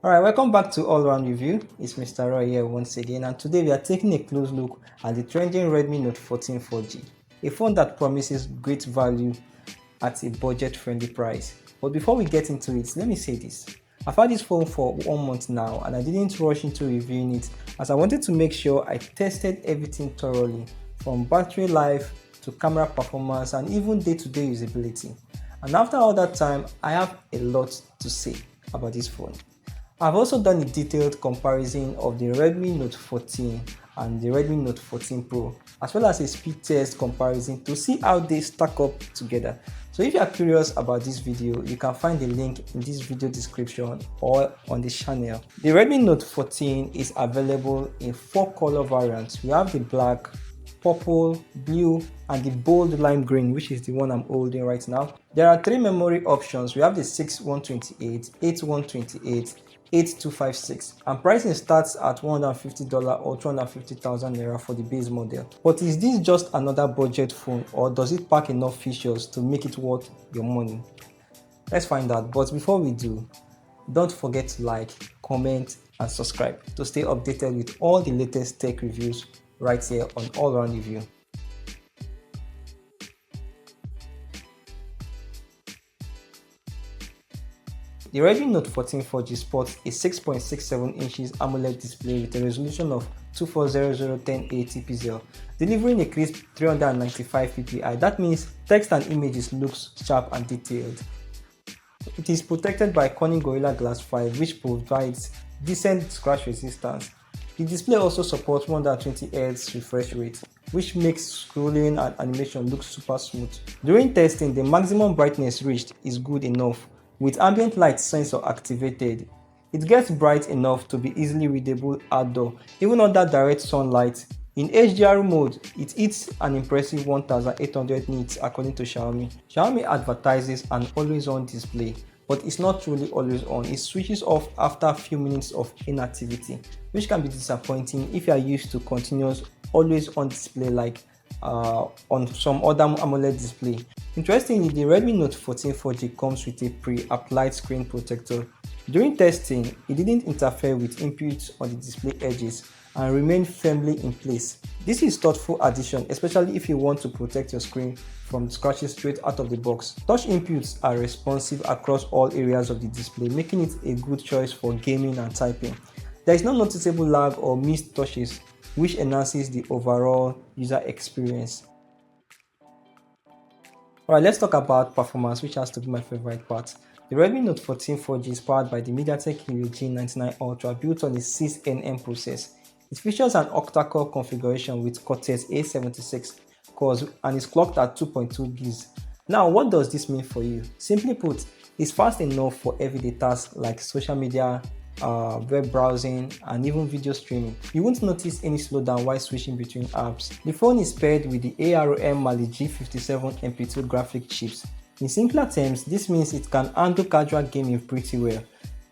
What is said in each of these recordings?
Alright, welcome back to All Round Review. It's Mr. Roy here once again, and today we are taking a close look at the trending Redmi Note 14 4G, a phone that promises great value at a budget-friendly price. But before we get into it, let me say this. I've had this phone for 1 month now, and I didn't rush into reviewing it as I wanted to make sure I tested everything thoroughly, from battery life to camera performance and even day-to-day usability. And after all that time, I have a lot to say about this phone. I've also done a detailed comparison of the Redmi Note 14 and the Redmi Note 14 Pro, as well as a speed test comparison to see how they stack up together. So if you are curious about this video, you can find the link in this video description or on the channel. The Redmi Note 14 is available in 4 color variants. We have the black, purple, blue, and the bold lime green, which is the one I'm holding right now. There are 3 memory options. We have the 6128, 8128, 8256, and pricing starts at $150 or 250,000 naira for the base model. But is this just another budget phone, or does it pack enough features to make it worth your money? Let's find out. But before we do, don't forget to like, comment, and subscribe to stay updated with all the latest tech reviews right here on All Round Review. The Redmi Note 14 4G sports a 6.67 inches AMOLED display with a resolution of 2400x1080 pixel, delivering a crisp 395 ppi. That means text and images looks sharp and detailed. It is protected by Corning Gorilla Glass 5, which provides decent scratch resistance. The display also supports 120Hz refresh rate, which makes scrolling and animation look super smooth. During testing, the maximum brightness reached is good enough. With ambient light sensor activated, it gets bright enough to be easily readable outdoor, even under direct sunlight. In HDR mode, it hits an impressive 1800 nits according to Xiaomi. Xiaomi advertises an always-on display, but it's not truly always on. It switches off after a few minutes of inactivity, which can be disappointing if you are used to continuous always-on display like on some other AMOLED display. Interestingly, the Redmi Note 14 4G comes with a pre-applied screen protector. During testing, it didn't interfere with inputs on the display edges and remained firmly in place. This is thoughtful addition, especially if you want to protect your screen from scratches straight out of the box. Touch inputs are responsive across all areas of the display, making it a good choice for gaming and typing. There is no noticeable lag or missed touches, which enhances the overall user experience. Alright, let's talk about performance, which has to be my favorite part. The Redmi Note 14 4G is powered by the MediaTek Helio G99 Ultra built on the 6nm process. It features an octa-core configuration with Cortex-A76 cores and is clocked at 2.2 GHz. Now, what does this mean for you? Simply put, it's fast enough for everyday tasks like social media, web browsing, and even video streaming. You won't notice any slowdown while switching between apps. The phone is paired with the ARM Mali G57 MP2 graphic chips. In simpler terms, this means it can handle casual gaming pretty well.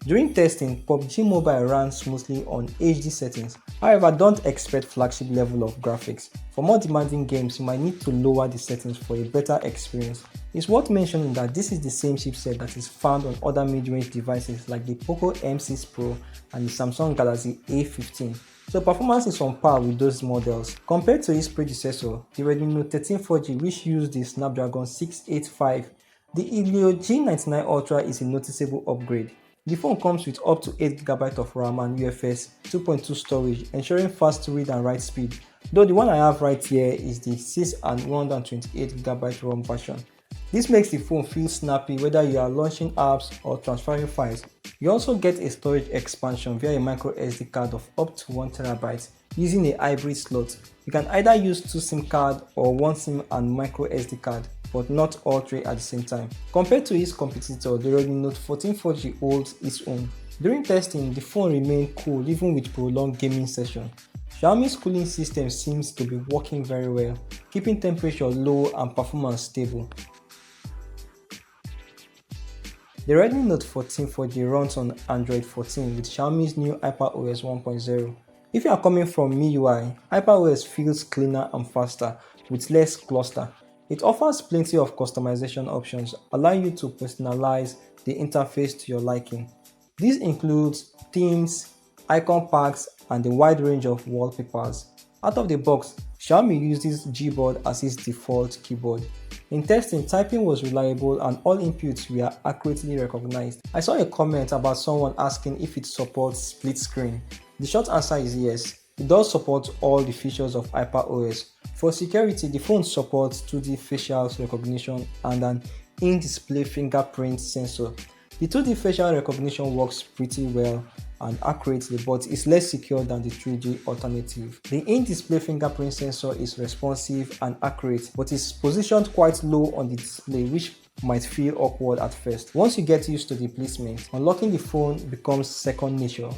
During testing, PUBG Mobile ran smoothly on HD settings. However, don't expect flagship level of graphics. For more demanding games, you might need to lower the settings for a better experience. It's worth mentioning that this is the same chipset that is found on other mid-range devices like the Poco M6 Pro and the Samsung Galaxy A15. So performance is on par with those models. Compared to its predecessor, the Redmi Note 13 4G, which used the Snapdragon 685, the Helio G99 Ultra is a noticeable upgrade. The phone comes with up to 8GB of RAM and UFS 2.2 storage, ensuring fast read and write speed, though the one I have right here is the 6 and 128GB ROM version. This makes the phone feel snappy whether you are launching apps or transferring files. You also get a storage expansion via a micro SD card of up to 1TB using a hybrid slot. You can either use 2 SIM cards or 1 SIM and micro SD card, but not all 3 at the same time. Compared to its competitor, the Redmi Note 14 4G holds its own. During testing, the phone remained cool even with prolonged gaming sessions. Xiaomi's cooling system seems to be working very well, keeping temperature low and performance stable. The Redmi Note 14 4G runs on Android 14 with Xiaomi's new HyperOS 1.0. If you are coming from MIUI, HyperOS feels cleaner and faster with less cluster. It offers plenty of customization options, allowing you to personalize the interface to your liking. This includes themes, icon packs, and a wide range of wallpapers. Out of the box, Xiaomi uses Gboard as its default keyboard. In testing, typing was reliable and all inputs were accurately recognized. I saw a comment about someone asking if it supports split screen. The short answer is yes. It does support all the features of HyperOS. For security, the phone supports 2D facial recognition and an in-display fingerprint sensor. The 2D facial recognition works pretty well and accurately, but is less secure than the 3D alternative. The in-display fingerprint sensor is responsive and accurate, but is positioned quite low on the display, which might feel awkward at first. Once you get used to the placement, unlocking the phone becomes second nature.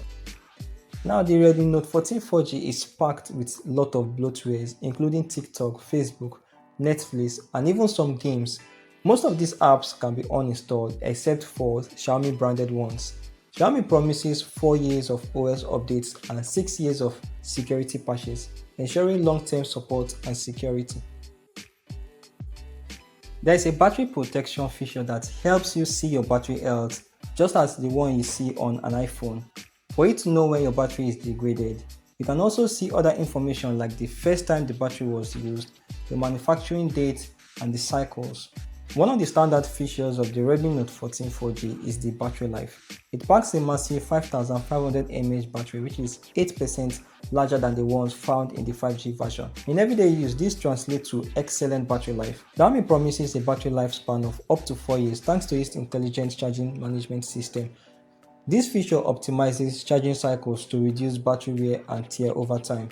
Now, the Redmi Note 14 4G is packed with a lot of bloatwares, including TikTok, Facebook, Netflix, and even some games. Most of these apps can be uninstalled except for Xiaomi branded ones. Xiaomi promises 4 years of OS updates and 6 years of security patches, ensuring long-term support and security. There is a battery protection feature that helps you see your battery health, just as the one you see on an iPhone, for you to know when your battery is degraded. You can also see other information like the first time the battery was used, the manufacturing date, and the cycles. One of the standard features of the Redmi Note 14 4G is the battery life. It packs a massive 5500 mAh battery, which is 8% larger than the ones found in the 5G version. In everyday use, this translates to excellent battery life. Xiaomi promises a battery lifespan of up to 4 years thanks to its intelligent charging management system. This feature optimizes charging cycles to reduce battery wear and tear over time,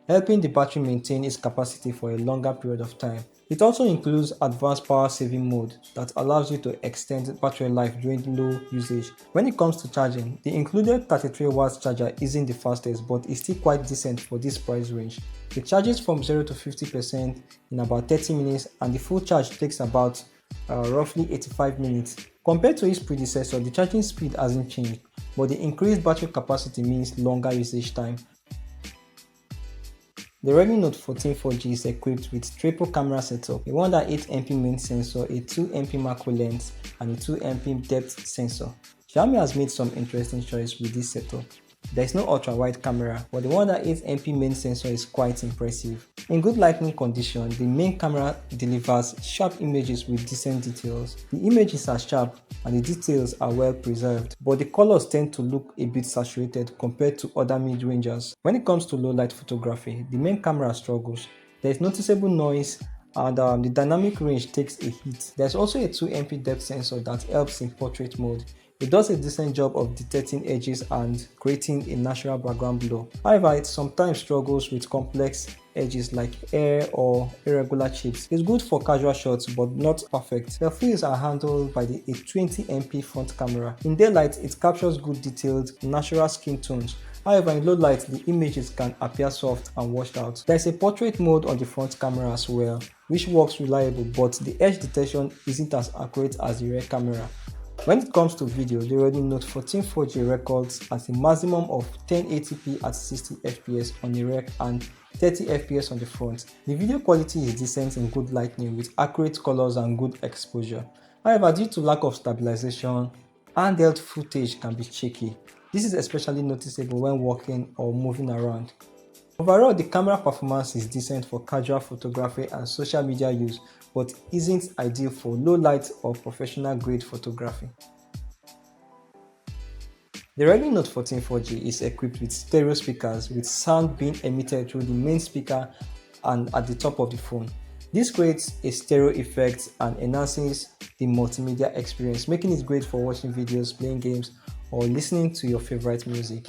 helping the battery maintain its capacity for a longer period of time. It also includes advanced power saving mode that allows you to extend battery life during low usage. When it comes to charging, the included 33 watts charger isn't the fastest, but is still quite decent for this price range. It charges from 0 to 50% in about 30 minutes and the full charge takes about roughly 85 minutes. Compared to its predecessor, the charging speed hasn't changed, but the increased battery capacity means longer usage time. The Redmi Note 14 4G is equipped with triple camera setup, a 1.8MP main sensor, a 2MP macro lens, and a 2MP depth sensor. Xiaomi has made some interesting choices with this setup. There is no ultra-wide camera, but the 1.8MP main sensor is quite impressive. In good lighting condition, the main camera delivers sharp images with decent details. The images are sharp and the details are well preserved, but the colors tend to look a bit saturated compared to other mid-rangers. When it comes to low-light photography, the main camera struggles. There is noticeable noise and the dynamic range takes a hit. There is also a 2MP depth sensor that helps in portrait mode. It does a decent job of detecting edges and creating a natural background blur. However, it sometimes struggles with complex edges like hair or irregular shapes. It's good for casual shots but not perfect. Selfies are handled by the 20MP front camera. In daylight, it captures good detailed, natural skin tones. However, in low light, the images can appear soft and washed out. There is a portrait mode on the front camera as well, which works reliable, but the edge detection isn't as accurate as the rear camera. When it comes to video, the Redmi Note 14 4G records at a maximum of 1080p at 60fps on the rear and 30fps on the front. The video quality is decent in good lighting with accurate colors and good exposure. However, due to lack of stabilization, handheld footage can be shaky. This is especially noticeable when walking or moving around. Overall, the camera performance is decent for casual photography and social media use, but isn't ideal for low light or professional grade photography. The Redmi Note 14 4G is equipped with stereo speakers with sound being emitted through the main speaker and at the top of the phone. This creates a stereo effect and enhances the multimedia experience, making it great for watching videos, playing games, or listening to your favorite music.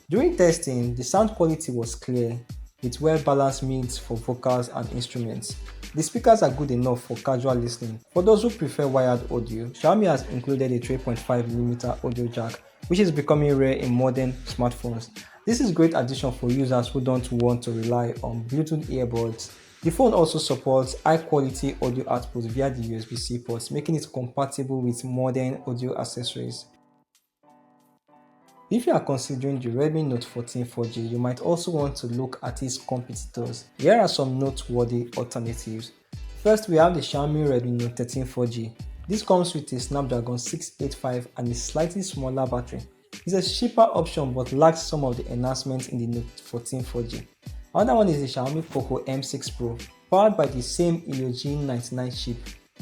During testing, the sound quality was clear, with well-balanced mids for vocals and instruments. The speakers are good enough for casual listening. For those who prefer wired audio, Xiaomi has included a 3.5mm audio jack, which is becoming rare in modern smartphones. This is a great addition for users who don't want to rely on Bluetooth earbuds. The phone also supports high-quality audio output via the USB-C ports, making it compatible with modern audio accessories. If you are considering the Redmi Note 14 4G, you might also want to look at its competitors. Here are some noteworthy alternatives. First, we have the Xiaomi Redmi Note 13 4G. This comes with a Snapdragon 685 and a slightly smaller battery. It's a cheaper option but lacks some of the enhancements in the Note 14 4G. Another one is the Xiaomi Poco M6 Pro, powered by the same Helio G99 chip.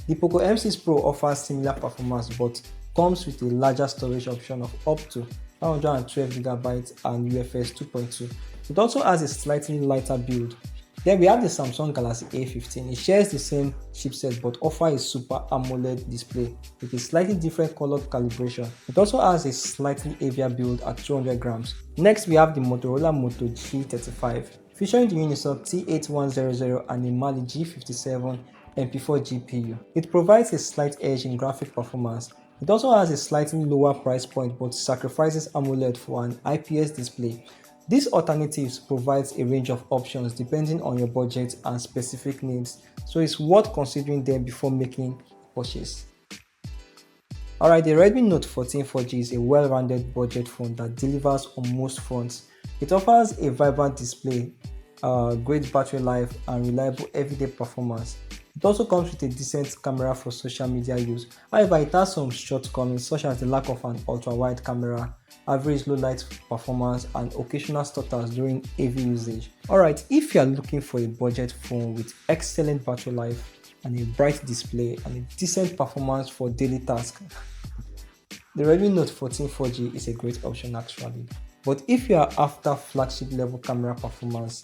The Poco M6 Pro offers similar performance but comes with a larger storage option of up to 512GB and UFS 2.2. It also has a slightly lighter build. Then we have the Samsung Galaxy A15. It shares the same chipset but offers a Super AMOLED display with a slightly different color calibration. It also has a slightly heavier build at 200 grams. Next, we have the Motorola Moto G35, featuring the Unisoc T8100 and a Mali G57 MP4 GPU. It provides a slight edge in graphic performance. It also has a slightly lower price point but sacrifices AMOLED for an IPS display. These alternatives provide a range of options depending on your budget and specific needs, so it's worth considering them before making a purchase. Alright, the Redmi Note 14 4G is a well-rounded budget phone that delivers on most fronts. It offers a vibrant display, great battery life, and reliable everyday performance. It also comes with a decent camera for social media use. However, it has some shortcomings such as the lack of an ultra-wide camera, average low light performance, and occasional stutters during heavy usage. Alright, if you are looking for a budget phone with excellent battery life and a bright display and a decent performance for daily tasks, the Redmi Note 14 4G is a great option actually. But if you are after flagship level camera performance,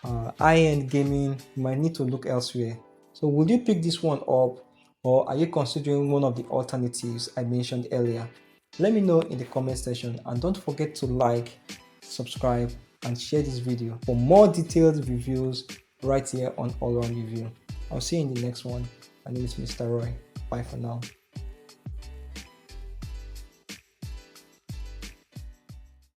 high-end gaming, you might need to look elsewhere. So would you pick this one up, or are you considering one of the alternatives I mentioned earlier? Let me know in the comment section, and don't forget to like, subscribe, and share this video for more detailed reviews right here on All Around Review. I'll see you in the next one. My name is Mr. Roy. Bye for now.